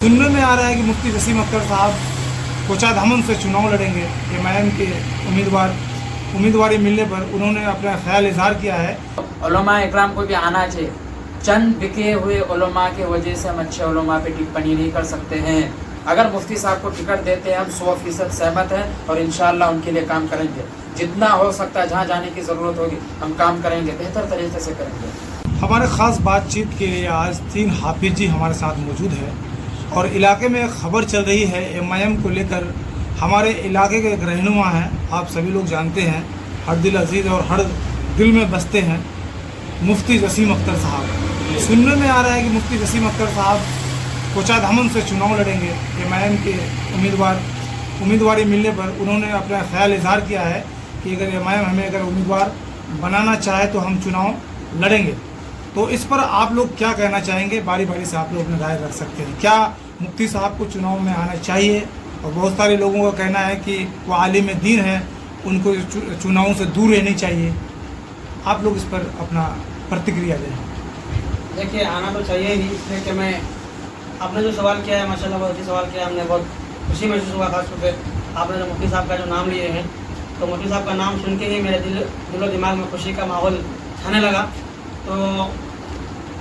सुनने में आ रहा है कि मुफ्ती जसीम अख्तर साहब कोचाधामन से चुनाव लड़ेंगे। एमआईएम के उम्मीदवारी मिलने पर उन्होंने अपना ख्याल इजहार किया है। उलमा इकराम को भी आना चाहिए। चंद बिके हुए उलमा के वजह से हम अच्छे उलमा पे टिप्पणी नहीं कर सकते हैं। अगर मुफ्ती साहब को टिकट देते हैं हम 100% सहमत हैं और इंशाअल्लाह उनके लिए काम करेंगे। जितना हो सकता है जहाँ जाने की ज़रूरत होगी हम काम करेंगे, बेहतर तरीके से करेंगे। हमारे ख़ास बातचीत के लिए आज 3 हाफिज जी हमारे साथ मौजूद है और इलाके में एक खबर चल रही है एमआईएम को लेकर। हमारे इलाके के एक रहनुमा हैं, आप सभी लोग जानते हैं, हर दिल अजीज़ और हर दिल में बसते हैं, मुफ्ती जसीम अख्तर साहब। सुनने में आ रहा है कि मुफ्ती जसीम अख्तर साहब कोचाधामन से चुनाव लड़ेंगे। एमआईएम के उम्मीदवारी मिलने पर उन्होंने अपना ख्याल इजहार किया है कि अगर एमआईएम हमें अगर उम्मीदवार बनाना चाहे तो हम चुनाव लड़ेंगे। तो इस पर आप लोग क्या कहना चाहेंगे? बारी बारी से आप लोग अपनी राय रख सकते हैं। क्या मुफ्ती साहब को चुनाव में आना चाहिए? और बहुत सारे लोगों का कहना है कि वो आलिम दीन है, उनको चुनावों से दूर रहनी चाहिए। आप लोग इस पर अपना प्रतिक्रिया दें। देखिए, आना तो चाहिए ही, इसलिए कि मैं आपने जो सवाल किया है माशाल्लाह बहुत अच्छी सवाल किया। हमने बहुत खुशी महसूस हुआ, खास तौर पर आपने जो मुफ्ती साहब का जो नाम लिए हैं, तो मुफ्ती साहब का नाम सुन के ही मेरे दिलो दिमाग में खुशी का माहौल छाने लगा। तो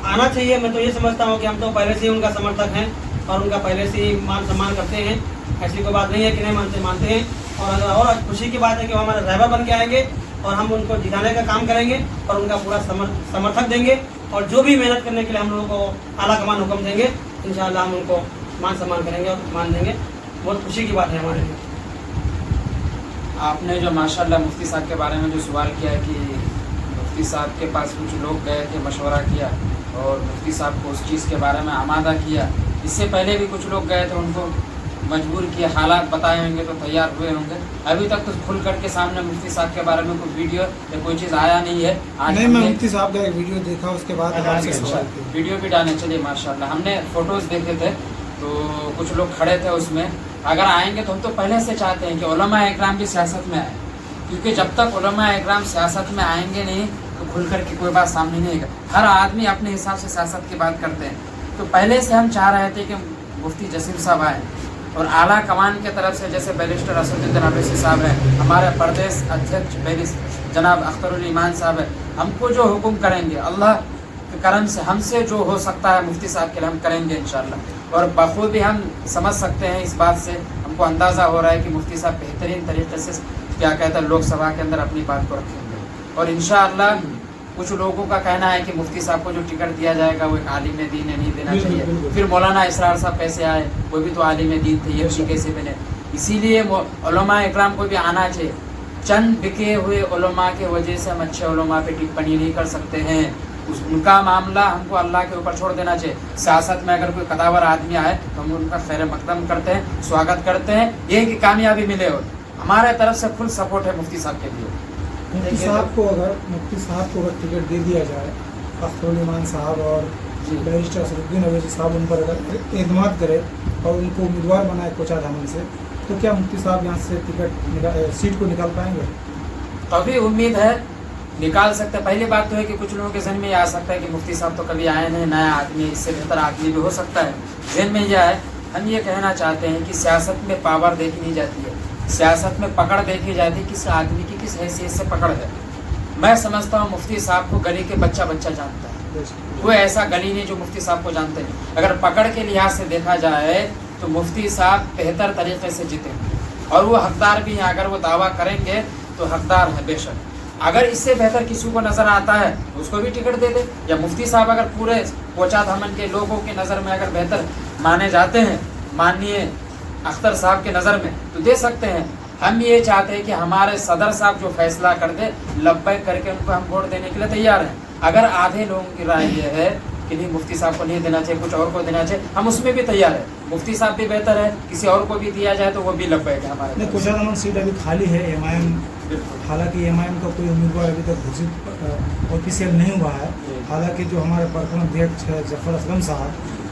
आना चाहिए। मैं तो ये समझता हूँ कि हम तो पहले से ही उनका समर्थक हैं और उनका पहले से ही मान सम्मान करते हैं। ऐसी कोई बात नहीं है कि नहीं मानते हैं। और खुशी की बात है कि वो हमारे रहबर बन के आएंगे और हम उनको जिताने का काम करेंगे और उनका पूरा समर्थक देंगे। और जो भी मेहनत करने के लिए हम लोगों को आला कमान हुक्म देंगे, इंशाअल्लाह हम उनको मान सम्मान करेंगे और मान देंगे। बहुत खुशी की बात है हमारे लिए। आपने जो माशाल्लाह मुफ्ती साहब के बारे में जो सवाल किया है कि मुफ्ती साहब के पास कुछ लोग गए थे, मशवरा किया और मुफ्ती साहब को उस चीज़ के बारे में आमादा किया। इससे पहले भी कुछ लोग गए थे, उनको मजबूर किया, हालात बताए होंगे तो तैयार हुए होंगे। अभी तक तो खुल करके सामने मुफ्ती साहब के बारे में कोई वीडियो या कोई चीज़ आया नहीं है। आज नहीं, मैं मुफ्ती साहब का एक वीडियो देखा, उसके बाद वीडियो भी डालने चलिए। माशाल्लाह हमने फ़ोटोज़ देखे थे तो कुछ लोग खड़े थे उसमें। अगर आएंगे तो हम तो पहले से चाहते हैं कि उलमा इकराम भी सियासत में आए, क्योंकि जब तक उलमा इकराम सियासत में आएंगे नहीं तो खुल करके कोई बात सामने नहीं आएगा। हर आदमी अपने हिसाब से सियासत की बात करते हैं। तो पहले से हम चाह रहे थे कि मुफ्ती जसीम साहब आए और आला कमान के तरफ से जैसे बैरिस्टर असदुद्दीन अवैसी साहब हैं, हमारे प्रदेश अध्यक्ष जनाब अख्तरुल ईमान साहब हैं, हमको जो हुक्म करेंगे अल्लाह के करम से हमसे जो हो सकता है मुफ्ती साहब के लिए हम करेंगे इंशाअल्लाह। और बखूबी हम समझ सकते हैं, इस बात से हमको अंदाज़ा हो रहा है कि मुफ्ती साहब बेहतरीन तरीके से क्या कहते हैं लोकसभा के अंदर अपनी बात को रखेंगे। और इंशाअल्लाह कुछ लोगों का कहना है कि मुफ्ती साहब को जो टिकट दिया जाएगा वो एक आलिम दीन है, नहीं देना चाहिए। फिर मौलाना इसरार साहब कैसे आए? वो भी तो आलिम दीन थे, ये भी कैसे बने? इसीलिए उलमा इकराम को भी आना चाहिए। चंद बिके हुए उलमा के वजह से हम अच्छे उलमा पे टिप्पणी नहीं कर सकते हैं। उनका मामला हमको अल्लाह के ऊपर छोड़ देना चाहिए। सियासत में अगर कोई कदावर आदमी आए तो हम उनका खैर मकदम करते हैं, स्वागत करते हैं, ये कि कामयाबी मिले। और हमारे तरफ से फुल सपोर्ट है मुफ्ती साहब के लिए। मुफ्ती साहब को अगर टिकट दे दिया जाए, अख्तरुल ईमान साहब और बैरिस्टर असदुद्दीन अवैसी साहब उन पर अगर एतमाद करे और उनको उम्मीदवार बनाए कोचाधामन से, तो क्या मुफ्ती साहब यहाँ से सीट को निकाल पाएंगे? अभी उम्मीद है निकाल सकते हैं। पहली बात तो है कि कुछ लोगों के जहन में आ सकता है कि मुफ्ती साहब तो कभी आए नहीं, नया आदमी, इससे बेहतर आदमी भी हो सकता है। जहन में यह है, हम ये कहना चाहते हैं कि सियासत में पावर देखी नहीं जाती है, सियासत में पकड़ देखी जाती है, किस आदमी की किस हैसियत से पकड़ है। मैं समझता हूँ मुफ्ती साहब को गली के बच्चा जानता है, कोई ऐसा गली नहीं जो मुफ्ती साहब को जानते हैं। अगर पकड़ के लिहाज से देखा जाए तो मुफ्ती साहब बेहतर तरीके से जीतेंगे और वो हकदार भी हैं। अगर वो दावा करेंगे तो हकदार है बेशक। अगर इससे बेहतर किसी को नज़र आता है उसको भी टिकट दे दे। या मुफ्ती साहब अगर पूरे कोचाधामन के लोगों की नज़र में अगर बेहतर माने जाते हैं, माननीय अख्तर साहब के नज़र में, तो दे सकते हैं। हम ये चाहते हैं कि हमारे सदर साहब जो फैसला कर दे, लब्बैक करके उनको हम वोट देने के लिए तैयार हैं। अगर आधे लोगों की राय ये है कि नहीं मुफ्ती साहब को नहीं देना चाहिए, कुछ और को देना चाहिए, हम उसमें भी तैयार है। मुफ्ती साहब भी बेहतर है, किसी और को भी दिया जाए तो वो भी लब्बैक है हमारे। कोचाधामन सीट अभी खाली है एमआईएम, हालांकि एमआईएम का कोई उम्मीदवार अभी तक घोषित ऑफिशियल नहीं हुआ है। हालांकि जो हमारे प्रथम अध्यक्ष है जफर असलम साहब,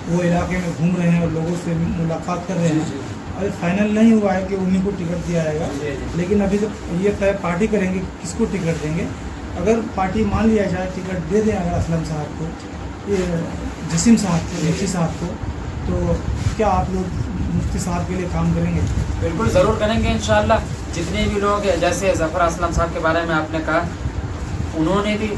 वो इलाके में घूम रहे हैं और लोगों से मुलाकात कर रहे हैं। अभी फाइनल नहीं हुआ है कि उन्हीं को टिकट दिया जाएगा, लेकिन अभी तो ये तय पार्टी करेंगे किसको टिकट देंगे। अगर पार्टी मान लिया जाए टिकट दे दें अगर असलम साहब को, ये जसीम साहब को, मुफ्ती साहब को, तो کیا آپ لوگ مفتی صاحب کے لیے کام کریں گے؟ بالکل ضرور کریں گے انشاءاللہ. جتنے بھی لوگ جیسے ظفر اسلم صاحب کے بارے میں آپ نے کہا, انہوں نے بھی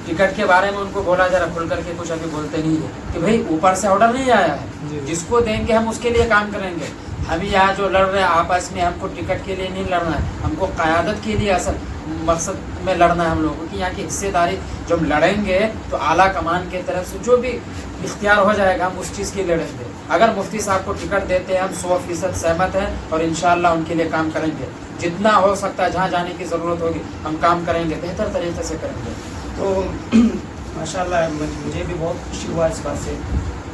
ٹکٹ کے بارے میں ان کو بولا ذرا کھل کر کے کچھ ابھی بولتے نہیں ہے کہ بھائی اوپر سے آرڈر نہیں آیا ہے, جس کو دیں گے ہم اس کے لیے کام کریں گے. ہم یہاں جو لڑ رہے ہیں آپس میں, ہم کو ٹکٹ کے لیے نہیں لڑنا ہے, ہم کو قیادت کے لیے اصل مقصد میں لڑنا ہے ہم لوگوں کی. یہاں کی حصے داری جب لڑیں گے تو اعلیٰ کمان کی طرف سے جو بھی اختیار ہو جائے گا ہم اس چیز کے لیے لڑیں گے. اگر مفتی صاحب کو ٹکٹ دیتے ہیں ہم 100% سہمت ہیں اور انشاءاللہ ان کے لیے کام کریں گے. جتنا ہو سکتا ہے جہاں جانے کی ضرورت ہوگی ہم کام کریں گے, بہتر طریقے سے کریں گے. تو ماشاءاللہ مجھے بھی بہت خوشی ہوا اس بات سے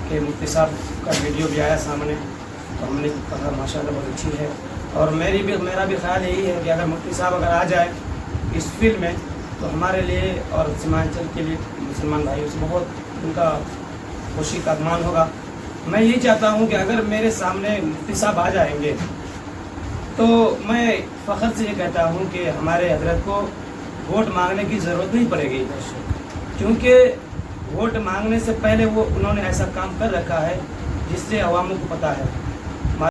کہ مفتی صاحب کا ویڈیو بھی آیا سامنے, تو ہم نے کہا ماشاءاللہ بہت اچھی ہے. اور میرا بھی خیال یہی ہے کہ اگر مفتی صاحب اگر آ جائے اس فیلڈ میں تو ہمارے لیے اور سیمانچل کے لیے مسلمان بھائیوں سے بہت ان کا خوشی کا ارمان ہوگا. میں یہی چاہتا ہوں کہ اگر میرے سامنے مفتی صاحب آ جائیں گے تو میں فخر سے یہ کہتا ہوں کہ ہمارے حضرت کو ووٹ مانگنے کی ضرورت نہیں پڑے گی, کیونکہ ووٹ مانگنے سے پہلے انہوں نے ایسا کام کر رکھا ہے جس سے عواموں کو پتہ ہے.